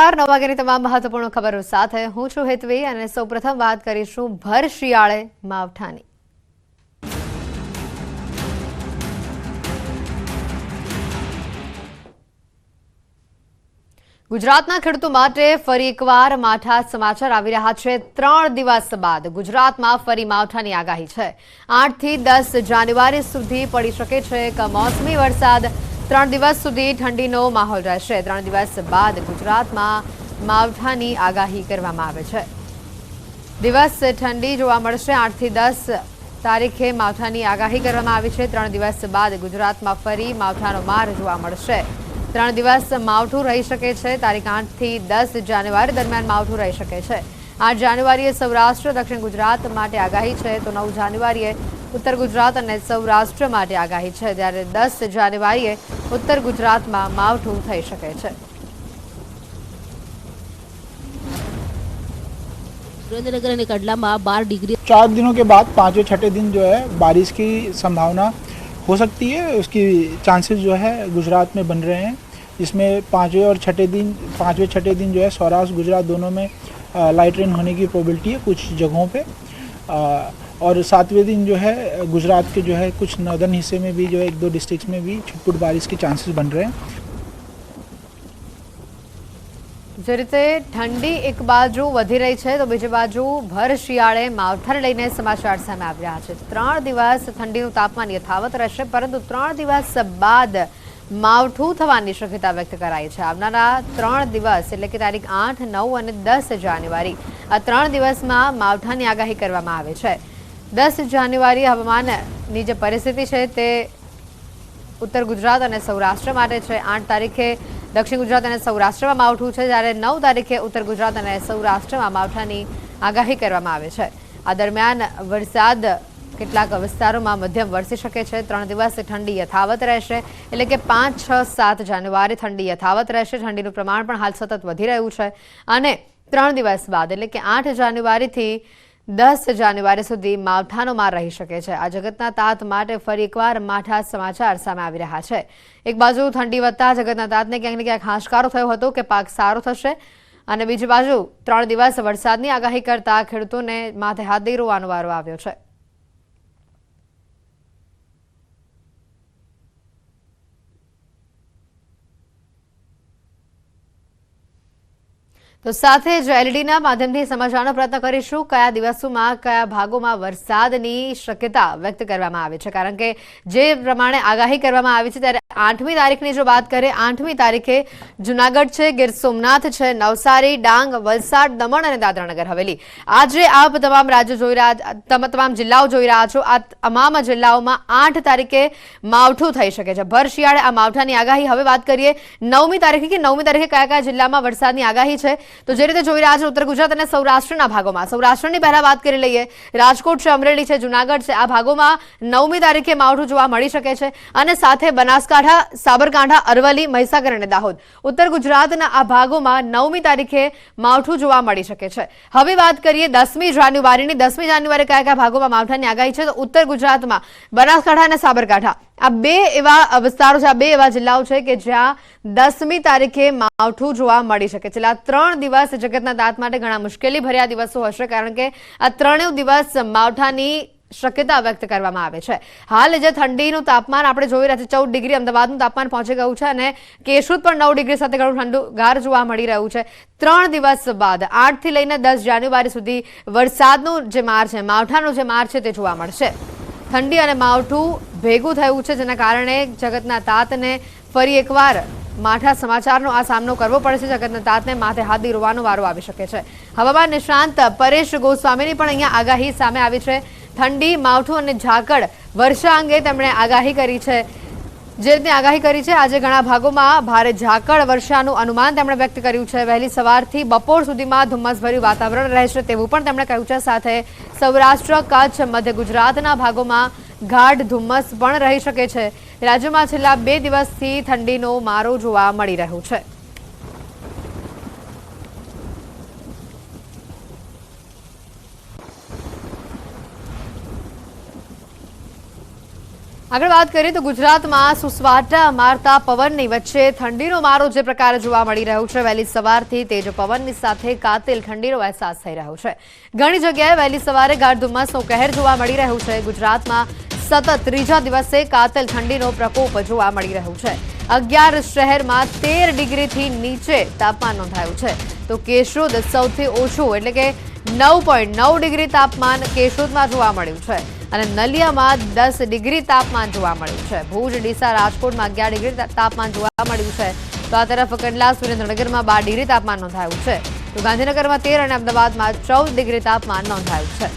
નમસ્કાર 9 વાગ્યાની તમામ મહત્વપૂર્ણ ખબરો સાથે હું છું હેતવી અને સૌપ્રથમ વાત કરીશું ભર શિયાળે માવઠાની। ગુજરાતના ખેડૂતો માટે ફરી એકવાર માવઠા સમાચાર આવી રહ્યા છે। 3 દિવસ બાદ ગુજરાતમાં ફરી માવઠાની આગાહી છે। 8 થી 10 જાન્યુઆરી સુધી પડી શકે છે કમોસમી વરસાદ। 3 દિવસ સુધી ઠંડીનો માહોલ રહેશે। 3 દિવસ બાદ ગુજરાતમાં માવઠાની આગાહી કરવામાં આવે છે। દિવસ ઠંડી જોવા મળશે। 8 થી 10 તારીખે માવઠાની આગાહી કરવામાં આવી છે। 3 દિવસ બાદ ગુજરાતમાં ફરી માવઠાનો માર જોવા મળશે। 3 દિવસ માવઠું રહી શકે છે। તારીખ 8 થી 10 જાન્યુઆરી દરમિયાન માવઠું રહી શકે છે। 8 જાન્યુઆરીએ સૌરાષ્ટ્ર દક્ષિણ ગુજરાત માટે આગાહી છે તો 9 જાન્યુઆરીએ ઉત્તર ગુજરાત અને સૌરાષ્ટ્ર માટે આગાહી છે, જ્યારે 10 જાન્યુઆરીએ ઉત્તર ગુજરાતમાં માવઠું થઈ શકે છે। सुरेंद्रनगर અને કડલામાં 12 डिग्री। 4 दिनों के बाद 5वें छठे दिन जो है बारिश की संभावना हो सकती है। उसकी चांसेस जो है गुजरात में बन रहे हैं, जिसमें 5वें छठे दिन जो है सौराष्ट्र गुजरात दोनों में लाइट रेन होने की प्रोबेबिलिटी है कुछ जगहों पे। और 7वें दिन जो है गुजरात के जो है कुछ नॉर्दर्न हिस्से में भी जो है 1-2 डिस्ट्रिक्ट्स में भी छुटपुट बारिश के चांसेस बन रहे हैं। જે રીતે ઠંડી એક બાજુ વધી રહી છે તો બીજી બાજુ ભર શિયાળે માવઠાને લઈને સમાચાર સામે આવી રહ્યા છે। 3 દિવસ ઠંડીનું તાપમાન યથાવત રહેશે, પરંતુ 3 દિવસ બાદ માવઠું થવાની શક્યતા વ્યક્ત કરાઈ છે। આવનારા 3 દિવસ એટલે કે તારીખ 8, 9 અને 10 જાન્યુઆરી આ 3 દિવસમાં માવઠાની આગાહી કરવામાં આવે છે। 10 જાન્યુઆરી હવામાનની જે પરિસ્થિતિ છે તે ઉત્તર ગુજરાત અને સૌરાષ્ટ્ર માટે છે। 8 તારીખે દક્ષિણ ગુજરાત અને સૌરાષ્ટ્રમાં માવઠું છે, જ્યારે 9 તારીખે ઉત્તર ગુજરાત અને સૌરાષ્ટ્રમાં માવઠાની આગાહી કરવામાં આવે છે। આ દરમિયાન વરસાદ કેટલાક વિસ્તારોમાં મધ્યમ વરસી શકે છે। 3 દિવસ ઠંડી યથાવત રહેશે, એટલે કે 5, 6, 7 જાન્યુઆરી ઠંડી યથાવત રહેશે। ઠંડીનું પ્રમાણ પણ હાલ સતત વધી રહ્યું છે અને 3 દિવસ બાદ એટલે કે 8 જાન્યુઆરીથી 10 જાન્યુઆરી સુધી માવઠાનો માર રહી શકે છે। આ જગતના તાત માટે ફરી એકવાર માઠા સમાચાર સામે આવી રહ્યા છે। એક બાજુ ઠંડી વધતા જગતના તાતને ક્યાંક ને ક્યાંક હાશકારો થયો હતો કે પાક સારો થશે, અને બીજી બાજુ 3 દિવસ વરસાદની આગાહી કરતા ખેડૂતોને માથે હાથ દઈ રોવાનો વારો આવ્યો છે। તો સાથે જ એલઈડીના માધ્યમથી સમજવાનો પ્રયત્ન કરીશું કયા દિવસોમાં કયા ભાગોમાં વરસાદની શક્યતા વ્યક્ત કરવામાં આવી છે, કારણ કે જે પ્રમાણે આગાહી કરવામાં આવી છે ત્યારે 8મી તારીખની જો વાત કરીએ, 8મી તારીખે જૂનાગઢ છે, ગીર સોમનાથ છે, નવસારી, ડાંગ, વલસાડ, દમણ અને દાદરાનગર હવેલી, આજે આપ તમામ રાજ્યો જોઈ રહ્યા, તમામ જિલ્લાઓ જોઈ રહ્યા છો। આ તમામ જિલ્લાઓમાં 8 તારીખે માવઠું થઈ શકે છે। ભર શિયાળે આ માવઠાની આગાહી। હવે વાત કરીએ 9મી તારીખે કે 9મી તારીખે કયા કયા જિલ્લામાં વરસાદની આગાહી છે, તો જે રીતે જોઈ રહ્યા છે ઉત્તર ગુજરાત અને સૌરાષ્ટ્રના ભાગોમાં, સૌરાષ્ટ્રની પહેલા વાત કરી લઈએ। રાજકોટ છે, અમરેલી છે, જૂનાગઢ છે, આ ભાગોમાં 9મી તારીખે માવઠું જોવા મળી શકે છે, અને સાથે બનાસકાંઠા, સાબરકાંઠા, અરવલ્લી, મહીસાગર અને દાહોદ, ઉત્તર ગુજરાતના આ ભાગોમાં 9મી તારીખે માવઠું જોવા મળી શકે છે। હવે વાત કરીએ 10મી જાન્યુઆરીની। 10મી જાન્યુઆરી કયા કયા ભાગોમાં માવઠાની આગાહી છે, તો ઉત્તર ગુજરાતમાં બનાસકાંઠા અને સાબરકાંઠા આ 2 એવા વિસ્તારો છે, આ 2 એવા જિલ્લાઓ છે કે જ્યાં 10મી તારીખે માવઠું જોવા મળી શકે છે। 3 દિવસ જગતના તાત માટે ઘણા મુશ્કેલી ભર્યા દિવસો હશે, કારણ કે આ 3 દિવસ માવઠાની શક્યતા વ્યક્ત કરવામાં આવે છે। હાલ જે ઠંડીનું તાપમાન આપણે જોઈ રહ્યા છીએ 14 ડિગ્રી અમદાવાદનું તાપમાન પહોંચી ગયું છે, અને કેશોદ પણ 9 ડિગ્રી સાથે ઘણું ઠંડુગાર જોવા મળી રહ્યું છે। 3 દિવસ બાદ 8 થી લઈને 10 જાન્યુઆરી સુધી વરસાદનું જે માર છે, માવઠાનો જે માર છે તે જોવા મળશે। ઠંડી અને માવઠું ભેગું થયું છે, જેના કારણે જગતના તાતને ફરી એકવાર માઠા સમાચારનો આ સામનો કરવો પડે છે। જગતના તાતને માથે હાથ દઈ રોવાનો વારો આવી શકે છે। હવામાન નિષ્ણાંત પરેશ ગોસ્વામીની પણ અહીંયા આગાહી સામે આવી છે। ઠંડી, માવઠું અને ઝાકળ વર્ષા અંગે તેમણે આગાહી કરી છે। જે રીતે આગાહી કરી છે, આજે ઘણા ભાગોમાં ભારે ઝાકળ વર્ષાનું અનુમાન તેમણે વ્યક્ત કર્યું છે। વહેલી સવારથી બપોર સુધીમાં ધુમ્મસભર્યું વાતાવરણ રહેશે તેવું પણ તેમણે કહ્યું છે। સાથે સૌરાષ્ટ્ર, કચ્છ, મધ્ય ગુજરાતના ભાગોમાં ગાઢ ધુમ્મસ પણ રહી શકે છે। રાજ્યમાં છેલ્લા 2 દિવસથી ઠંડીનો મારો જોવા મળી રહ્યો છે। આગળ વાત કરીએ તો ગુજરાતમાં સુસવાટા મારતા પવનની વચ્ચે ઠંડીનો મારો જે પ્રકારે જોવા મળી રહ્યો છે, વહેલી સવારથી તેજ પવનની સાથે કાતિલ ઠંડીનો અહેસાસ થઈ રહ્યો છે. ઘણી જગ્યાએ વહેલી સવારે ગાઢ ધુમ્મસનો કહેર જોવા મળી રહ્યું છે. ગુજરાતમાં સતત ત્રીજા દિવસે કાતિલ ઠંડીનો પ્રકોપ જોવા મળી રહ્યો છે. 11 શહેરમાં 13 ડિગ્રીથી નીચે તાપમાન નોંધાયું છે, તો કેશોદ સૌથી ઓછું એટલે કે 9.9 ડિગ્રી તાપમાન કેશોદમાં જોવા મળ્યું છે અને નલિયામાં 10 ડિગ્રી તાપમાન જોવા મળ્યું છે. ભુજ, ડીસા, રાજકોટમાં 11 ડિગ્રી તાપમાન જોવા મળ્યું છે, તો આ તરફ કંડલા, સુરેન્દ્રનગરમાં 12 ડિગ્રી તાપમાન નોંધાયું છે, તો ગાંધીનગરમાં 13 અને અમદાવાદમાં 14 ડિગ્રી તાપમાન નોંધાયું છે.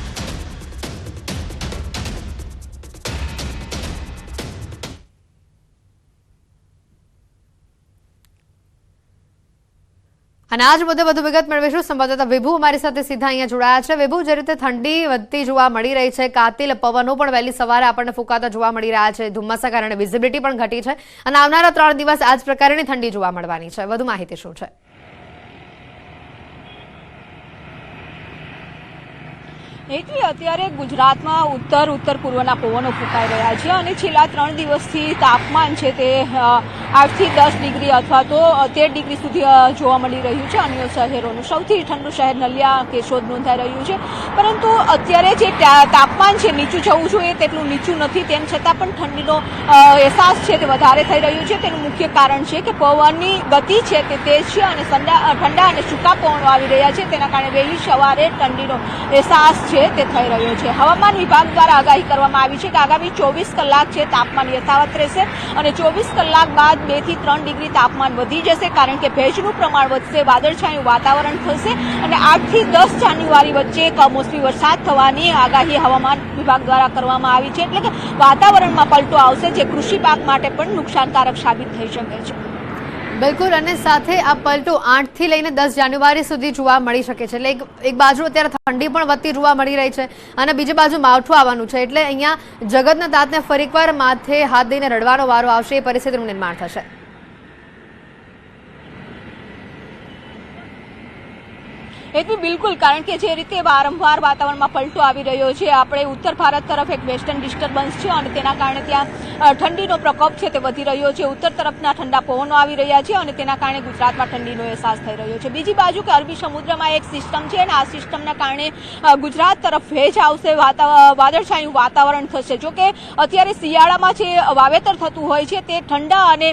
અને આજ મુદ્દે વધુ વિગત મેળવીશું. સંવાદદાતા વિભુ અમારી સાથે સીધા અહીંયા જોડાયા છે. વિભુ, જે રીતે ઠંડી વધતી જોવા મળી રહી છે, કાતિલ પવનો પણ વહેલી સવારે આપણને ફૂંકાતા જોવા મળી રહ્યા છે, ધુમ્મસના કારણે વિઝિબિલિટી પણ ઘટી છે અને આવનારા 3 દિવસ આ જ પ્રકારની ઠંડી જોવા મળવાની છે. વધુ માહિતી શું છે? અત્યારે ગુજરાતમાં ઉત્તર પૂર્વના પવનો ફૂંકાઈ રહ્યા છે અને છેલ્લા 3 દિવસથી તાપમાન છે તે 8 થી 10 ડિગ્રી અથવા તો 13 ડિગ્રી સુધી જોવા મળી રહ્યું છે. અન્ય શહેરોનું સૌથી ઠંડુ શહેર નલિયા, કેશોદ નોંધાઈ રહ્યું છે, પરંતુ અત્યારે જે તાપમાન છે નીચું જવું જોઈએ તેટલું નીચું નથી. તેમ છતાં પણ ઠંડીનો અહેસાસ છે તે વધારે થઈ રહ્યું છે. તેનું મુખ્ય કારણ છે કે પવનની ગતિ છે તે તેજ છે અને ઠંડા અને સૂકા પવનો આવી રહ્યા છે. તેના કારણે વહેલી સવારે ઠંડીનો અહેસાસ છે તે થઈ રહ્યો છે. હવામાન વિભાગ દ્વારા આગાહી કરવામાં આવી છે કે આગામી 24 કલાક છે તાપમાન યથાવત રહેશે અને 24 કલાક બાદ 2 થી 3 ડિગ્રી તાપમાન વધી જશે, કારણ કે ભેજનું પ્રમાણ વધશે, વાદળછાયું વાતાવરણ થશે અને 8 થી 10 જાન્યુઆરી વચ્ચે કમોસમી વરસાદ થવાની આગાહી હવામાન વિભાગ દ્વારા કરવામાં આવી છે. એટલે કે વાતાવરણમાં પલટો આવશે, જે કૃષિ પાક માટે પણ નુકસાનકારક સાબિત થઈ શકે છે. બિલકુલ, અને સાથે આ પલટો 8 થી લઈને 10 જાન્યુઆરી સુધી જોવા મળી શકે છે. એટલે એક બાજુ અત્યારે ઠંડી પણ વધતી જોવા મળી રહી છે અને બીજી બાજુ માવઠું આવવાનું છે, એટલે અહીંયા જગતના તાતને ફરી એકવાર માથે હાથ દઈને રડવાનો વારો આવશે, એ પરિસ્થિતિનું નિર્માણ થશે. એથી બિલકુલ, કારણ કે જે રીતે વારંવાર વાતાવરણમાં પલટો આવી રહ્યો છે, આપણે ઉત્તર ભારત તરફ એક વેસ્ટર્ન ડિસ્ટર્બન્સ છે અને તેના કારણે ત્યાં ઠંડીનો પ્રકોપ છે તે વધી રહ્યો છે. ઉત્તર તરફના ઠંડા પવનો આવી રહ્યા છે અને તેના કારણે ગુજરાતમાં ઠંડીનો અહેસાસ થઈ રહ્યો છે. બીજી બાજુ કે અરબી સમુદ્રમાં એક સિસ્ટમ છે અને આ સિસ્ટમના કારણે ગુજરાત તરફ ભેજ આવશે, વાદળછાયું વાતાવરણ થશે. જો કે અત્યારે શિયાળામાં જે વાવેતર થતું હોય છે તે ઠંડા અને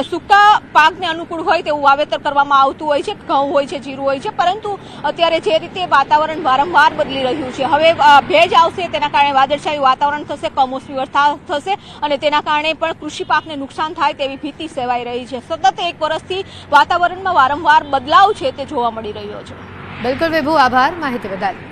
સૂકા પાકને અનુકૂળ હોય તેવું વાવેતર કરવામાં આવતું હોય છે, ઘઉં હોય છે, જીરું હોય છે, પરંતુ અત્યારે જે રીતે વાતાવરણ વારંવાર બદલી રહ્યું છે, હવે ભેજ આવશે, તેના કારણે વાદળછાયું વાતાવરણ થશે, કમોસમી વરસાદ થશે અને તેના કારણે પણ કૃષિ પાકને નુકસાન થાય તેવી ભીતિ સેવાઈ રહી છે. સતત 1 વર્ષથી વાતાવરણમાં વારંવાર બદલાવ છે તે જોવા મળી રહ્યો છે. બિલકુલ વિભુ, આભાર માહિતી બદલ.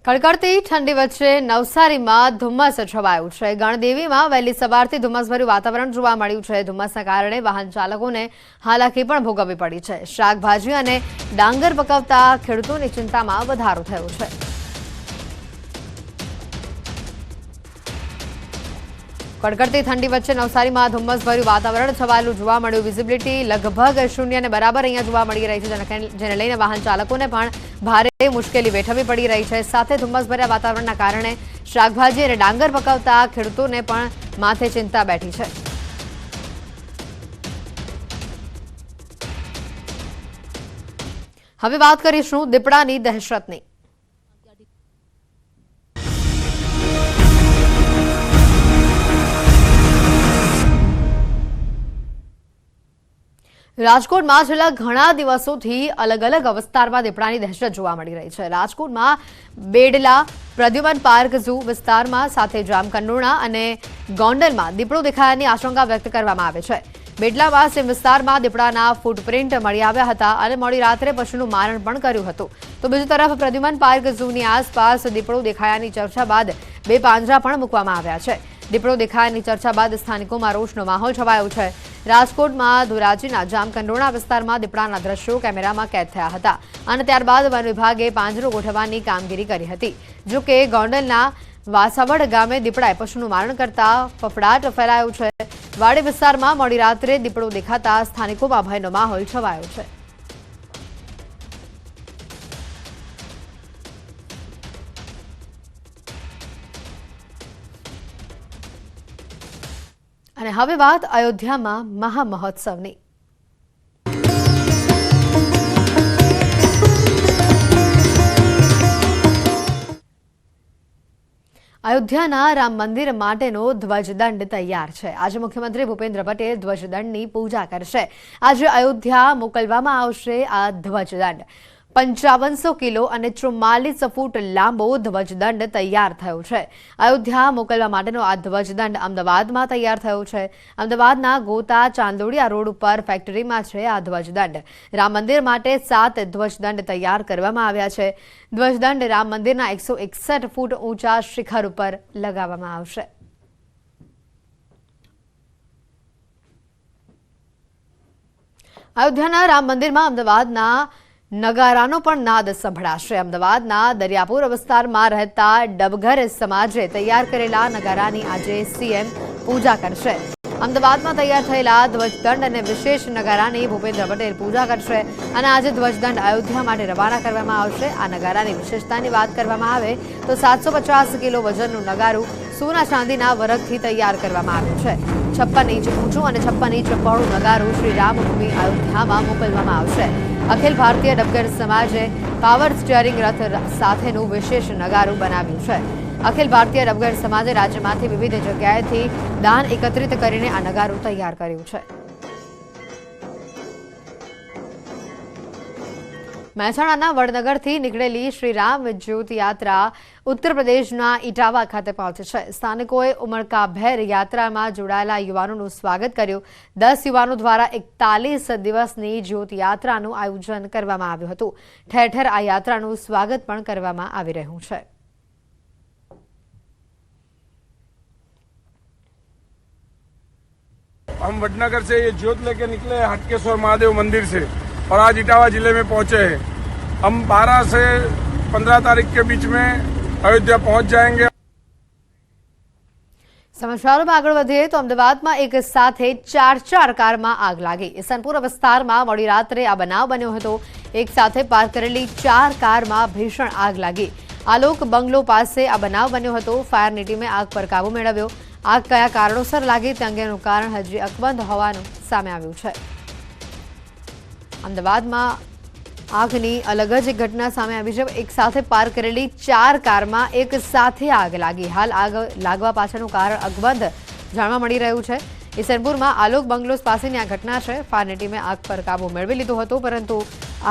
કડકડતી ઠંડી વચ્ચે નવસારીમાં ધુમ્મસ છવાયું છે. ગણદેવીમાં વહેલી સવારથી ધુમ્મસભર્યું વાતાવરણ જોવા મળ્યું છે. ધુમ્મસના કારણે વાહન ચાલકોને હાલાકી પણ ભોગવવી પડી છે. શાકભાજી અને ડાંગર પકવતા ખેડૂતોની ચિંતામાં વધારો થયો છે. કડકડતી ઠંડી વચ્ચે નવસારીમાં ધુમ્મસભર્યું વાતાવરણ છવાયેલું જોવા મળ્યું. વિઝિબિલિટી લગભગ 0 બરાબર અહીંયા જોવા મળી રહી છે, જેને લઈને વાહન ચાલકોને પણ ભારે મુશ્કેલી વેઠવી પડી રહી છે. સાથે ધુમ્મસભર્યા વાતાવરણના કારણે શાકભાજી અને ડાંગર પકવતા ખેડૂતોને પણ માથે ચિંતા બેઠી છે. હવે વાત કરીશું દીપડાની દહેશતની. રાજકોટમાં છેલ્લા ઘણા દિવસોથી અલગ અલગ વિસ્તારમાં દીપડાની દહેશત જોવા મળી રહી છે. રાજકોટમાં બેડલા, પ્રદ્યુમન પાર્ક ઝૂ વિસ્તારમાં સાથે જામકંડોરણા અને ગોંડલમાં દીપડો દેખાયાની આશંકા વ્યક્ત કરવામાં આવે છે. બેડલામાં સીમ વિસ્તારમાં દીપડાના ફૂટપ્રિન્ટ મળી આવ્યા હતા અને મોડી રાત્રે પશુનું મારણ પણ કર્યું હતું. તો બીજી તરફ પ્રદ્યુમન પાર્ક ઝૂની આસપાસ દીપડો દેખાયાની ચર્ચા બાદ 2 પાંજરા પણ મૂકવામાં આવ્યા છે. દીપડો દેખાયાની ચર્ચા બાદ સ્થાનિકોમાં રોષનો માહોલ છવાયો છે. રાજકોટમાં ધોરાજીના જામકંડોરણા વિસ્તારમાં દીપડાના દ્રશ્યો કેમેરામાં કેદ થયા હતા અને ત્યારબાદ વન વિભાગે પાંજરો ગોઠવવાની કામગીરી કરી હતી. જો કે ગોંડલના વાસાવડ ગામે દીપડાએ પશુનું મારણ કરતા ફફડાટ ફેલાયો છે. વાડી વિસ્તારમાં મોડી રાત્રે દીપડો દેખાતા સ્થાનિકોમાં ભયનો માહોલ છવાયો છે. અને હવે વાત અયોધ્યામાં મહામહોત્સવની। અયોધ્યાના રામ મંદિર માટેનો ધ્વજદંડ તૈયાર છે। આજે મુખ્યમંત્રી ભૂપેન્દ્ર પટેલ ધ્વજદંડની પૂજા કરશે। આજે અયોધ્યા મોકલવામાં આવશે આ ધ્વજદંડ। 5500 કિલો અને 44 ફૂટ લાંબો ધ્વજદંડ તૈયાર થયો છે। અયોધ્યા મોકલવા માટેનો આ ધ્વજદંડ અમદાવાદમાં તૈયાર થયો છે। અમદાવાદના ગોતા ચાંદોડિયા રોડ ઉપર ફેક્ટરીમાં છે આ ધ્વજદંડ। રામ મંદિર માટે 7 ધ્વજદંડ તૈયાર કરવામાં આવ્યા છે। ધ્વજદંડ રામ મંદિરના 161 ફૂટ ઊંચા શિખર ઉપર લગાવવામાં આવશે। અયોધ્યાના રામ મંદિરમાં અમદાવાદના નગારાનો પણ નાદ સંભળાશે। અમદાવાદના દરિયાપુર વિસ્તારમાં રહેતા ડબઘર સમાજે તૈયાર કરેલા નગારાની આજે સીએમ પૂજા કરશે। અમદાવાદમાં તૈયાર થયેલા ધ્વજદંડ અને વિશેષ નગારાની ભૂપેન્દ્ર પટેલ પૂજા કરશે અને આજે ધ્વજદંડ અયોધ્યા માટે રવાના કરવામાં આવશે। આ નગારાની વિશેષતાની વાત કરવામાં આવે તો 750 કિલો વજનનું નગારું સોના ચાંદીના વરખથી તૈયાર કરવામાં આવ્યું છે। 56 ઇંચ ઊંચું અને 56 ઇંચ પહોળું નગારું શ્રી રામભૂમિ અયોધ્યામાં મોકલવામાં આવશે। અખિલ ભારતીય ડબગર સમાજે પાવર સ્ટીયરિંગ રથ સાથેનું વિશેષ નગારું બનાવ્યું છે। અખિલ ભારતીય ડબગર સમાજે રાજ્યમાંથી વિવિધ જગ્યાએથી દાન એકત્રિત કરીને આ નગારું તૈયાર કર્યું છે। મહેસાણાના વડનગરથી નીકળેલી શ્રી રામ જ્યોત યાત્રા ઉત્તર પ્રદેશના ઇટાવા ખાતે પહોંચી છે। સ્થાનિકોએ ઉમળકાભેર યાત્રામાં જોડાયેલા યુવાનોનું સ્વાગત કર્યું। 10 યુવાનો દ્વારા 41 દિવસની જ્યોત યાત્રાનું આયોજન કરવામાં આવ્યું હતું। ઠેર ઠેર આ યાત્રાનું સ્વાગત પણ કરવામાં આવી રહ્યું છે। हम वडनगर से ये ज्योत लेके निकले हटकेश्वर महादेव मंदिर से और आज इटावा जिले में पहुंचे हैं। हम 12 से 15 तारीख के बीच में अयोध्या पहुंच जाएंगे। સમાચારોમાં આગળ વધીએ તો અમદાવાદમાં એક સાથે 4 કારમાં આગ લાગી। ઈસનપુર વિસ્તારમાં મોડી રાત્રે આ બનાવ બન્યો હતો। એક સાથે પાર્ક કરેલી 4 કારમાં ભીષણ આગ લાગી। આલોક બંગલો પાસે આ બનાવ બન્યો હતો। ફાયરની ટીમે આગ પર કાબુ મેળવ્યો। આગ કયા કારણોસર લાગી તે અંગેનું કારણ હજી અકબંધ હોવાનું સામે આવ્યું છે। અમદાવાદમાં આગની અલગ જ એક ઘટના સામે આવી છે। એક સાથે પાર્ક કરેલી 4 કારમાં એક સાથે આગ લાગી। હાલ આગ લાગવા પાછળનું કારણ અકબંધ જાણવા મળી રહ્યું છે। ઈસનપુરમાં આલોક બંગલોસ પાસેની આ ઘટના છે। ફાયરની ટીમે આગ પર કાબુ મેળવી લીધો હતો, પરંતુ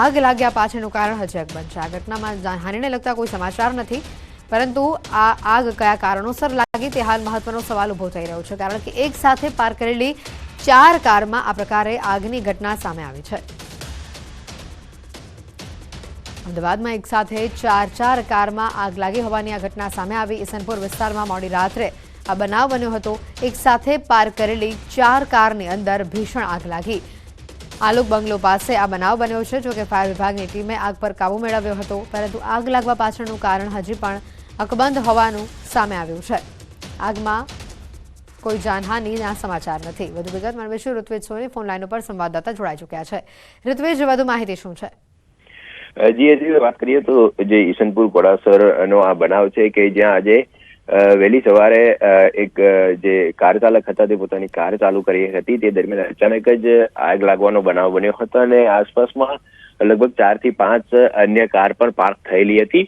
આગ લાગ્યા પાછળનું કારણ હજી અકબંધ છે। આ ઘટનામાં જાનહાનિને લગતા કોઈ સમાચાર નથી, પરંતુ આ આગ કયા કારણોસર લાગી તે હાલ મહત્વનો સવાલ ઊભો થઈ રહ્યો છે, કારણ કે એક સાથે પાર્ક કરેલી 4 કારમાં આ પ્રકારે આગની ઘટના સામે આવી છે। અમદાવાદમાં એક સાથે 4 કારમાં આગ લાગી હોવાની આ ઘટના સામે આવી। ઈસનપુર વિસ્તારમાં મોડી રાત્રે આ બનાવ બન્યો હતો। એક સાથે પાર્ક કરેલી 4 કારની અંદર ભીષણ આગ લાગી। આલોક બંગલો પાસે આ બનાવ બન્યો છે। જોકે ફાયર વિભાગની ટીમે આગ પર કાબુ મેળવ્યો હતો, પરંતુ આગ લાગવા પાછળનું કારણ હજી પણ અકબંધ હોવાનું સામે આવ્યું છે। આગમાં કોઈ જાનહાનિના સમાચાર નથી। વધુ વિગત મેળવીશું ઋત્વિજ સોની ફોન લાઈન ઉપર સંવાદદાતા જોડાઈ ચૂક્યા છે। ઋત્વિજ, વધુ માહિતી શું છે? જી વાત કરીએ તો જે ઈસનપુર ઘોડાસરનો આ બનાવ છે કે જ્યાં આજે વહેલી સવારે એક જે કાર ચાલક હતા તે પોતાની કાર ચાલુ કરી હતી। તે દરમિયાન અચાનક જ આગ લાગવાનો બનાવ બન્યો હતો અને આસપાસમાં લગભગ 4 થી 5 અન્ય કાર પણ પાર્ક થયેલી હતી।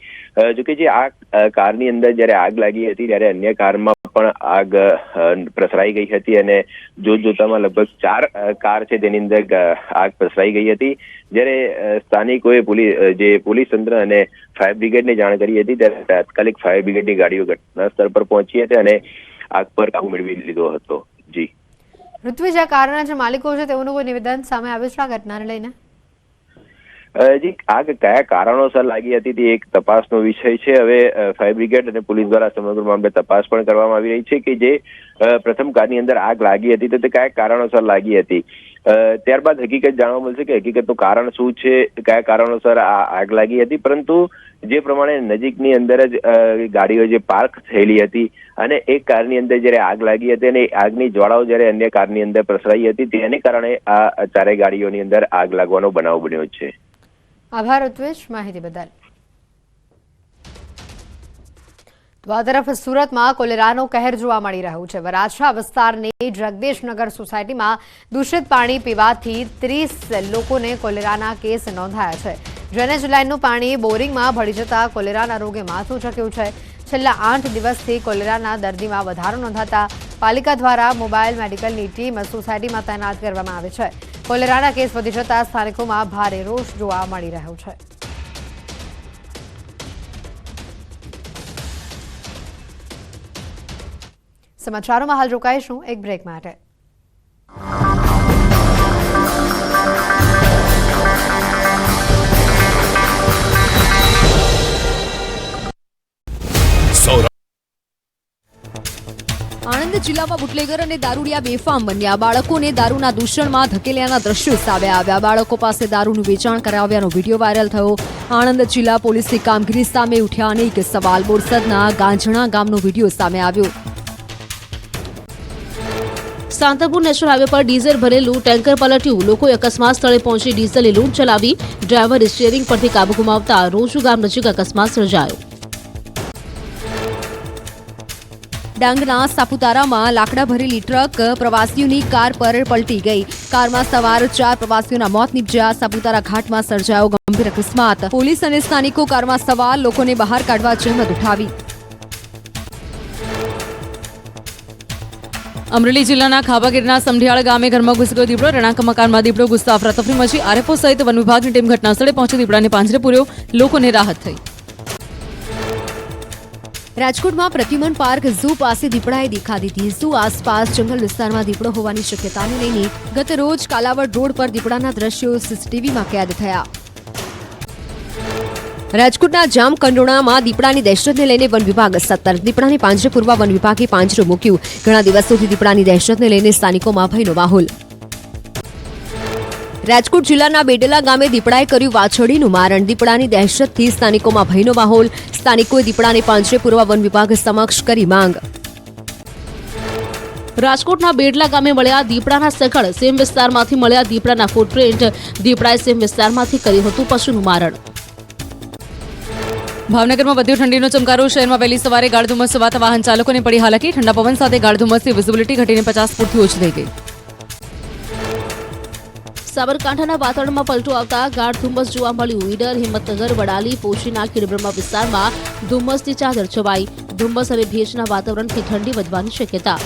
જોકે જે આ કારની અંદર જયારે આગ લાગી હતી ત્યારે અન્ય કારમાં પણ આગ પ્રસરાઈ ગઈ હતી અને જોતજોતામાં લગભગ 4 કાર છે તેની અંદર આગ પ્રસરાઈ ગઈ હતી। જ્યારે સ્થાનિકોએ પોલીસ તંત્ર અને ફાયર બ્રિગેડને જાણ કરી હતી ત્યારે તાત્કાલિક ફાયર બ્રિગેડની ગાડીઓ ઘટના સ્થળ પર પહોંચી હતી અને આગ પર કાબુ મેળવી લીધો હતો। જી ઋત્વિજ, આ કારના જે માલિકો છે તેઓનું કોઈ નિવેદન સામે આવ્યું છે આ ઘટનાને લઈને? જી આગ કયા કારણોસર લાગી હતી તે એક તપાસનો વિષય છે। હવે ફાયર બ્રિગેડ અને પોલીસ દ્વારા સમગ્ર મામલે તપાસ પણ કરવામાં આવી રહી છે કે જે પ્રથમ કારની અંદર આગ લાગી હતી તો તે કયા કારણોસર લાગી હતી। ત્યારબાદ હકીકત જાણવા મળશે કે હકીકતનું કારણ શું છે, કયા કારણોસર આ આગ લાગી હતી। પરંતુ જે પ્રમાણે નજીકની અંદર જ ગાડીઓ જે પાર્ક થયેલી હતી અને એક કારની અંદર જ્યારે આગ લાગી હતી અને આગની જ્વાળાઓ જ્યારે અન્ય કારની અંદર પ્રસરાઈ હતી તેને કારણે આ 4 ગાડીઓની અંદર આગ લાગવાનો બનાવ બન્યો છે। આભાર ઋત્વિજ, માહિતી બદલ। તો આ તરફ સુરતમાં કોલેરાનો કહેર જોવા મળી રહ્યું છે। વરાછા વિસ્તારની જગદીશનગર સોસાયટીમાં દૂષિત પાણી પીવાથી 30 લોકોને કોલેરાના કેસ નોંધાયા છે। ડ્રેનેજ લાઇનનું પાણી બોરિંગમાં ભળી જતા કોલેરાના રોગે માથું ઝૂક્યું છે। છેલ્લા 8 દિવસથી કોલેરાના દર્દીમાં વધારો નોંધાતા પાલિકા દ્વારા મોબાઈલ મેડિકલની ટીમ સોસાયટીમાં તૈનાત કરવામાં આવી છે। કોલેરાના કેસ વધી જતા સ્થાનિકોમાં ભારે રોષ જોવા મળી રહ્યો છે। સમાચારોમાં હાલ રોકાઈશું એક બ્રેક માટે। આણંદ જિલ્લામાં બુટલેગર અને દારૂડિયા બેફામ બન્યા। બાળકોને દારૂના દૂષણમાં ધકેલ્યાના દ્રશ્યો સામે આવ્યા। બાળકો પાસે દારૂનું વેચાણ કરાવ્યાનો વિડીયો વાયરલ થયો। આણંદ જિલ્લા પોલીસની કામગીરી સામે ઉઠ્યા અનેક સવાલ। બોરસદના ગાંજણા ગામનો વિડીયો સામે આવ્યો। સાંતરપુર નેશનલ હાઈવે પર ડીઝલ ભરેલું ટેન્કર પલટ્યું। લોકોએ અકસ્માત સ્થળે પહોંચી ડીઝલની લૂંટ ચલાવી। ડ્રાઈવર સ્ટીયરિંગ પરથી કાબુ ગુમાવતા રોજુ ગામ નજીક અકસ્માત સર્જાયો। ડાંગના સાપુતારામાં લાકડા ભરેલી ટ્રક પ્રવાસીઓની કાર પર પલટી ગઈ। કારમાં સવાર 4 પ્રવાસીઓના મોત નીપજ્યા। સાપુતારા ઘાટમાં સર્જાયો ગંભીર અકસ્માત। પોલીસ અને સ્થાનિકો કારમાં સવાર લોકોને બહાર કાઢવા જહેમત ઉઠાવી। અમરેલી જિલ્લાના ખાબાગીરના સમઢિયાળ ગામે ઘરમાં ઘૂસી ગયો દીપડો। રહેણાંક મકાનમાં દીપડો ઘૂસતા અફરાતફરી મચી। આરએફઓ સહિત વન વિભાગની ટીમ ઘટનાસ્થળે પહોંચી દીપડાને પાંજરે પૂર્યો। લોકોને રાહત થઈ। રાજકોટમાં પ્રદ્યુમન પાર્ક ઝૂ પાસે દીપડાએ દેખા દીધી। ઝૂ આસપાસ જંગલ વિસ્તારમાં દીપડો હોવાની શક્યતાને લઈને ગત રોજ કાલાવડ રોડ પર દીપડાના દ્રશ્યો સીસીટીવીમાં કેદ થયા। રાજકોટના જામકંડોળામાં દીપડાની દહેશતને લઈને વન વિભાગ સતર્ક। દીપડાને પાંજરે પૂરવા વન વિભાગે પાંજરું મૂક્યું। ઘણા દિવસોથી દીપડાની દહેશતને લઈને સ્થાનિકોમાં ભયનો માહોલ। રાજકોટ જિલ્લાના બેડલા ગામે દીપડાએ કર્યું વાછરડીનું મારણ। દીપડાની દહેશતથી સ્થાનિકોમાં ભયનો માહોલ। સ્થાનિકોએ દીપડાને પાંજરે પૂરવા વન વિભાગ સમક્ષ કરી માંગ। રાજકોટના બેડલા ગામે મળ્યા દીપડાના સગળ। સેમ વિસ્તારમાંથી મળ્યા દીપડાના ફૂટપ્રિન્ટ। દીપડાએ સેમ વિસ્તારમાંથી કર્યું હતું પશુનું મારણ। ભાવનગરમાં વધ્યો ઠંડીનો ચમકારો। શહેરમાં વહેલી સવારે ગાઢ ધુમ્મસ છવાતા વાહન ચાલકોને પડી હાલાકી। ઠંડા પવન સાથે ગાઢ ધુમ્મસથી વિઝિબિલિટી ઘટીને 50 ફૂટથી ઓછી થઈ ગઈ। સાબરકાંઠાના વાતાવરણમાં પલટો આવતા ગાઢ ધુમ્મસ જોવા મળ્યું। ઈડર, હિંમતનગર, વડાલી, પોશીના, ખીડબ્રહ્મા વિસ્તારમાં ધુમ્મસની ચાદર છવાઈ। ધુમ્મસ અને ભેજના વાતાવરણથી ઠંડી વધવાની શક્યતા।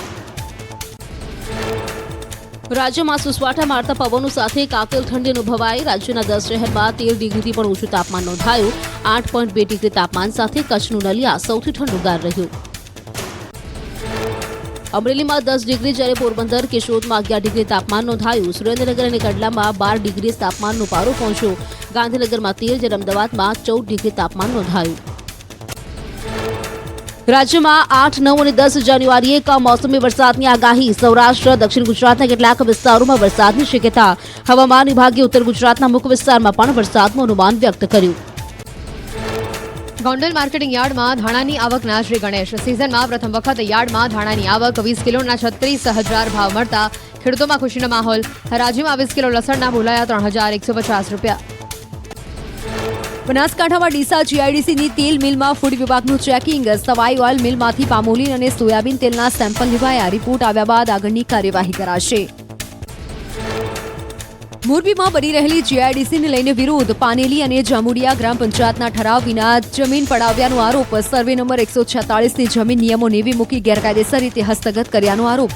રાજ્યમાં સુસવાટા મારતા પવનો સાથે કાતિલ ઠંડી અનુભવાઈ। રાજ્યના 10 શહેરમાં 13 ડિગ્રીથી પણ ઓછું તાપમાન નોંધાયું। 8.2 ડિગ્રી તાપમાન સાથે કચ્છનું નલિયા સૌથી ઠંડુગાર રહ્યું। અમરેલીમાં 10 ડિગ્રી જ્યારે પોરબંદર, કેશોદમાં 11 ડિગ્રી તાપમાન નોંધાયું। સુરેન્દ્રનગર અને કંડલામાં 12 ડિગ્રી તાપમાનનો પારો પહોંચ્યો। ગાંધીનગરમાં 13 જ્યારે અમદાવાદમાં 14 ડિગ્રી તાપમાન નોંધાયું। રાજ્યમાં 8, 9 અને 10 જાન્યુઆરીએ કમોસમી વરસાદની આગાહી। સૌરાષ્ટ્ર, દક્ષિણ ગુજરાતના કેટલાક વિસ્તારોમાં વરસાદની શક્યતા। હવામાન વિભાગે ઉત્તર ગુજરાતના મુખ્ય વિસ્તારમાં પણ વરસાદનું અનુમાન વ્યક્ત કર્યું। ગોંડલ માર્કેટિંગ યાર્ડમાં ધાણાની આવકના શ્રી ગણેશ। સિઝનમાં પ્રથમ વખત યાર્ડમાં ધાણાની આવક 20 કિલોના 36,000 ભાવ મળતા ખેડૂતોમાં ખુશીનો માહોલ। હરાજીમાં 20 કિલો લસણના બોલાયા 3,150 રૂપિયા। બનાસકાંઠામાં ડીસા જીઆઈડીસીની તેલ મિલમાં ફૂડ વિભાગનું ચેકિંગ। સવાઈ ઓઇલ મિલમાંથી પામોલીન અને સોયાબીન તેલના સેમ્પલ લેવાયા। રિપોર્ટ આવ્યા બાદ આગળની કાર્યવાહી કરાશે। મોરબીમાં બની રહેલી જીઆઈડીસીને લઈને વિરોધ। પાનેલી અને જામુડિયા ગ્રામ પંચાયતના ઠરાવ વિના જમીન પડાવ્યાનો આરોપ। સર્વે નંબર 146ની જમીન નિયમો નેવી મૂકી ગેરકાયદેસર રીતે હસ્તગત કર્યાનો આરોપ।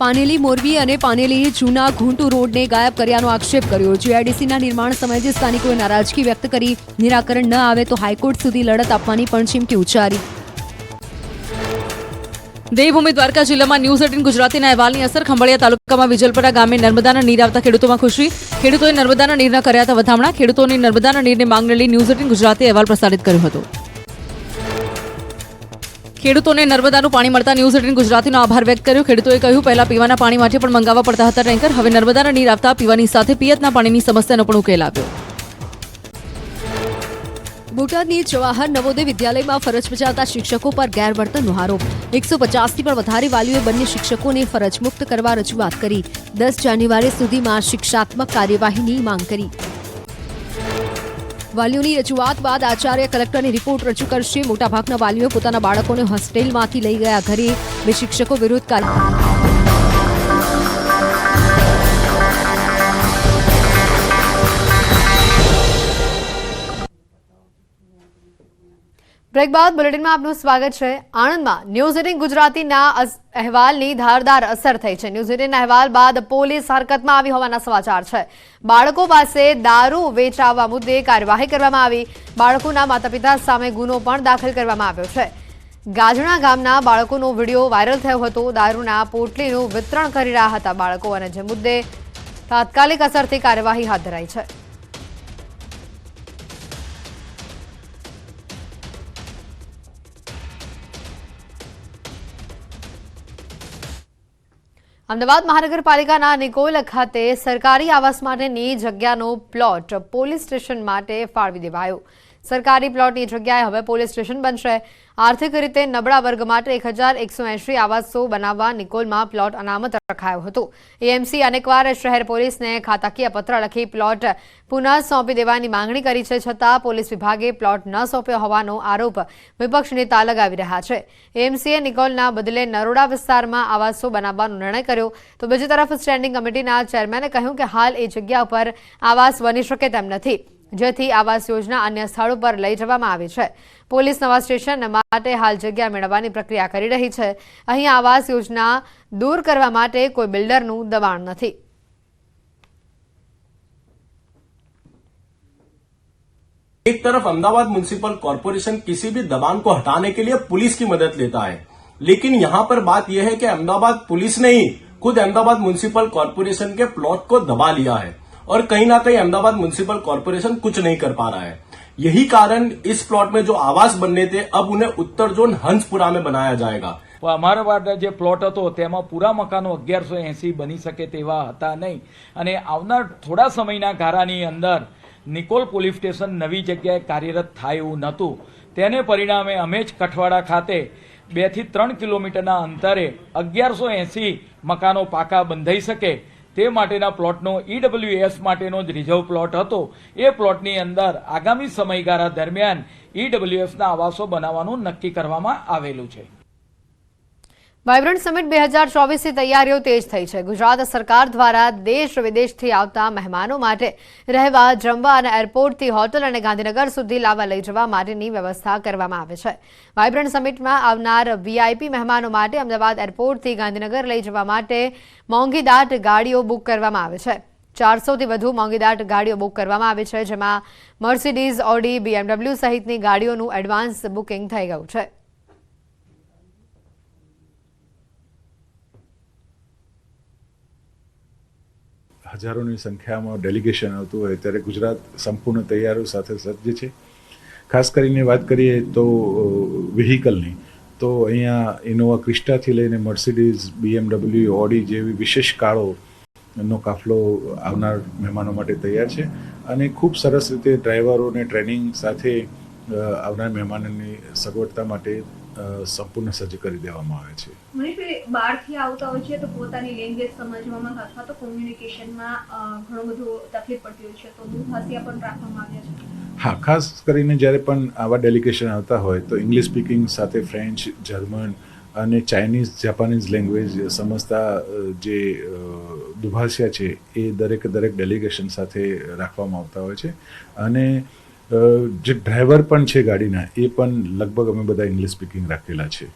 પાનેલી મોરબી અને પાનેલી જૂના ઘૂંટુ રોડને ગાયબ કર્યાનો આક્ષેપ કર્યો। જીઆઈડીસીના નિર્માણ સમયે સ્થાનિકોએ નારાજગી વ્યક્ત કરી। નિરાકરણ ન આવે તો હાઈકોર્ટ સુધી લડત આપવાની પણ ચીમકી ઉચ્ચારી। દેવભૂમિ દ્વારકા જિલ્લામાં ન્યૂઝ 18 ગુજરાતીના અહેવાલની અસર। ખંભાળિયા તાલુકામાં વિજલપરા ગામે નર્મદાના નીર આવતા ખેડૂતોમાં ખુશી। ખેડૂતોએ નર્મદાના નીરના કર્યા હતા વધામણા। ખેડૂતોની નર્મદાના નીરની માંગને લઈ ન્યૂઝ 18 ગુજરાતી અહેવાલ પ્રસારિત કર્યો હતો। ખેડૂતોને નર્મદાનું પાણી મળતા ન્યૂઝ 18 ગુજરાતીનો આભાર વ્યક્ત કર્યો। ખેડૂતોએ કહ્યું પહેલા પીવાના પાણી માટે પણ મંગાવવા પડતા હતા ટેન્કર। હવે નર્મદાના નીર આવતા પીવાની સાથે પિયતના પાણીની સમસ્યાનો પણ ઉકેલ આવ્યો। બોટાદની જવાહર નવોદય વિદ્યાલયમાં ફરજ બજાવતા શિક્ષકો પર ગેરવર્તનનો આરોપ। 150થી પણ વધારે વાલીઓએ બંને શિક્ષકોને ફરજ મુક્ત કરવા રજૂઆત કરી। 10 જાન્યુઆરી સુધીમાં શિક્ષાત્મક કાર્યવાહીની માંગ કરી। વાલીઓની રજૂઆત બાદ આચાર્ય કલેક્ટરને રિપોર્ટ રજૂ કરશે. મોટાભાગના વાલીઓ પોતાના બાળકોને હોસ્ટેલમાંથી લઈ ગયા ઘરે. બે શિક્ષકો વિરુદ્ધ બ્રેક બાદ બુલેટિનમાં આપનું સ્વાગત છે. આણંદમાં ન્યૂઝ 18 ગુજરાતીના અહેવાલની ધારદાર અસર થઈ છે. ન્યૂઝ 18 અહેવાલ બાદ પોલીસ હરકતમાં આવી હોવાના સમાચાર છે. બાળકો પાસે દારૂ વેચાવવા મુદ્દે કાર્યવાહી કરવામાં આવી. બાળકોના માતાપિતા સામે ગુનો પણ દાખલ કરવામાં આવ્યો છે. ગાજણા ગામના બાળકોનો વિડીયો વાયરલ થયો હતો. દારૂના પોટલીનું વિતરણ કરી રહ્યા હતા બાળકો, અને જે મુદ્દે તાત્કાલિક અસરથી કાર્યવાહી હાથ ધરાઈ છે. અમદાવાદ મહાનગરપાલિકાના નિકોલ ખાતે સરકારી આવાસ માટેની જગ્યાનો પ્લોટ પોલીસ સ્ટેશન માટે ફાળવી દેવાયો. સરકારી પ્લોટની જગ્યાએ હવે પોલીસ સ્ટેશન બનશે. આર્થિક રીતે નબળા વર્ગ માટે 1180 આવાસો બનાવવા નિકોલમાં પ્લોટ અનામત રખાયો હતો. એએમસી અનેકવાર શહેર પોલીસને ખાતાકીય પત્ર લખી પ્લોટ પુનઃ સોંપી દેવાની માંગણી કરી છે, છતાં પોલીસ વિભાગે પ્લોટ ન સોંપ્યો હોવાનો આરોપ વિપક્ષ નેતા લગાવી રહ્યા છે. એએમસીએ નિકોલના બદલે નરોડા વિસ્તારમાં આવાસો બનાવવાનો નિર્ણય કર્યો, તો બીજી તરફ સ્ટેન્ડિંગ કમિટીના ચેરમેને કહ્યું કે હાલ એ જગ્યા પર આવાસ બની શકે તેમ નથી, જેથી આવાસ યોજના અન્ય સ્થળો પર લઈ જવામાં આવી છે. પોલીસ નવા સ્ટેશન માટે હાલ જગ્યા મેળવવાની પ્રક્રિયા કરી રહી છે. અહીં આવાસ યોજના દૂર કરવા માટે કોઈ બિલ્ડરનું દબાણ નથી. एक तरफ अहमदाबाद म्युनिसिपल कॉर्पोरेशन किसी भी दबान को हटाने के लिए पुलिस की मदद लेता है, लेकिन यहां पर बात यह है कि अहमदाबाद पुलिस ने ही खुद अहमदाबाद म्युनिसिपल कॉर्पोरेशन के प्लॉट को दबा लिया है और कहीं ना कहीं अहमदाबाद म्युनिसिपल कॉर्पोरेशन कुछ नहीं कर पा रहा है. यही कारण इस प्लॉट में जो आवास बनने थे अब उन्हें उत्तर जोन हंसपुरा में बनाया जाएगा. અમારા માટે જે પ્લોટ હતો તેમાં પૂરા મકાનો 1180 બની શકે તેવા હતા નહીં, અને આવનાર થોડા સમયના ગાળાની અંદર નિકોલ પોલીસ સ્ટેશન નવી જગ્યાએ કાર્યરત થાય એવું નહોતું. તેને પરિણામે અમે જ કઠવાડા ખાતે 2 થી 3 કિલોમીટરના અંતરે 1180 મકાનો પાકા બંધાઈ શકે તે માટેના પ્લોટનો ઈડબ્લ્યુએસ માટેનો જ રિઝર્વ પ્લોટ હતો. એ પ્લોટની અંદર આગામી સમયગાળા દરમિયાન ઈડબ્લ્યુએસના આવાસો બનાવવાનું નક્કી કરવામાં આવેલું છે. વાયબ્રન્ટ સમિટ 2024ની તૈયારીઓ તેજ થઈ છે. ગુજરાત સરકાર દ્વારા દેશ વિદેશથી આવતા મહેમાનો માટે રહેવા, જમવા અને એરપોર્ટથી હોટલ અને ગાંધીનગર સુધી લાવવા લઈ જવા માટેની વ્યવસ્થા કરવામાં આવે છે. વાયબ્રન્ટ સમિટમાં આવનાર વીઆઈપી મહેમાનો માટે અમદાવાદ એરપોર્ટથી ગાંધીનગર લઈ જવા માટે મોંઘીદાટ ગાડીઓ બુક કરવામાં આવે છે. 400થી વધુ મોંઘીદાટ ગાડીઓ બુક કરવામાં આવી છે, જેમાં મર્સિડીઝ, ઓડી, BMW સહિતની ગાડીઓનું એડવાન્સ બુકિંગ થઈ ગયું છે. હજારોની સંખ્યામાં ડેલિગેશન આવતું હોય ત્યારે ગુજરાત સંપૂર્ણ તૈયારીઓ સાથે સજ્જ છે. ખાસ કરીને વાત કરીએ તો વ્હીકલની, તો અહીંયા ઇનોવા ક્રિસ્ટાથી લઈને મર્સિડીઝ, BMW, ઓડી જેવી વિશેષ કારોનો કાફલો આવનાર મહેમાનો માટે તૈયાર છે, અને ખૂબ સરસ રીતે ડ્રાઈવરોને ટ્રેનિંગ સાથે આવનાર મહેમાનોની સગવડતા માટે સંપૂર્ણ સજ્જ કરી દેવામાં આવે છે. બહારથી આવતા હોય છે તો પોતાની લેંગ્વેજ સમજવામાં અથવા તો કોમ્યુનિકેશનમાં ઘણો બધો તકલીફ પડતી હોય છે, તો દૂરભાષિયા પણ રાખવામાં આવ્યા છે. હા, ખાસ કરીને જ્યારે પણ આવા ડેલિગેશન આવતા હોય તો ઇંગ્લિશ સ્પીકિંગ સાથે ફ્રેન્ચ, જર્મન અને ચાઇનીઝ, જાપાનીઝ લેંગ્વેજ સમજતા જે દુભાષિયા છે એ દરેક ડેલિગેશન સાથે રાખવામાં આવતા હોય છે. અને જે ડ્રાઈવર પણ છે ગાડીના, એ પણ લગભગ અમે બધા ઇંગ્લિશ સ્પીકિંગ રાખેલા છે.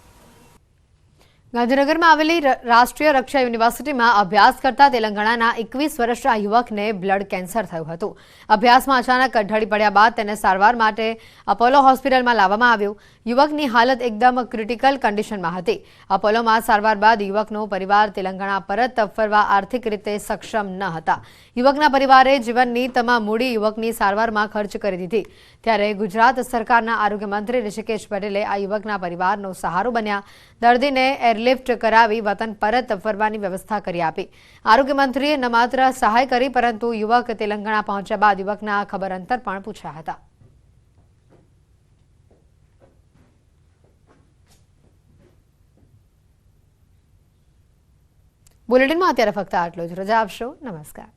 ગાંધીનગરમાં આવેલી રાષ્ટ્રીય રક્ષા યુનિવર્સિટીમાં અભ્યાસ કરતા તેલંગાણાના 21 વર્ષના યુવકને બ્લડ કેન્સર થયું હતું. અભ્યાસમાં અચાનક ઢળી પડ્યા બાદ તેને સારવાર માટે અપોલો હોસ્પિટલમાં લાવવામાં આવ્યો. યુવકની હાલત એકદમ ક્રિટિકલ કન્ડિશનમાં હતી. અપોલોમાં સારવાર બાદ યુવકનો પરિવાર તેલંગાણા પરત ફરવા આર્થિક રીતે સક્ષમ ન હતા. યુવકના પરિવારે જીવનની તમામ મૂડી યુવકની સારવારમાં ખર્ચ કરી દીધી. ત્યારે ગુજરાત સરકારના આરોગ્ય મંત્રી ઋષિકેશ પટેલે આ યુવકના પરિવારનો સહારો બન્યા. દર્દીને એરલિફ્ટ કરાવી વતન પરત ફરવાની વ્યવસ્થા કરી આપી. આરોગ્ય મંત્રીએ ન માત્ર સહાય કરી, પરંતુ યુવક તેલંગાણા પહોંચ્યા બાદ યુવકના ખબર અંતર પણ પૂછ્યા હતા. બુલેટિનમાં અત્યારે ફક્ત આટલું જ. રજા આપશો. નમસ્કાર.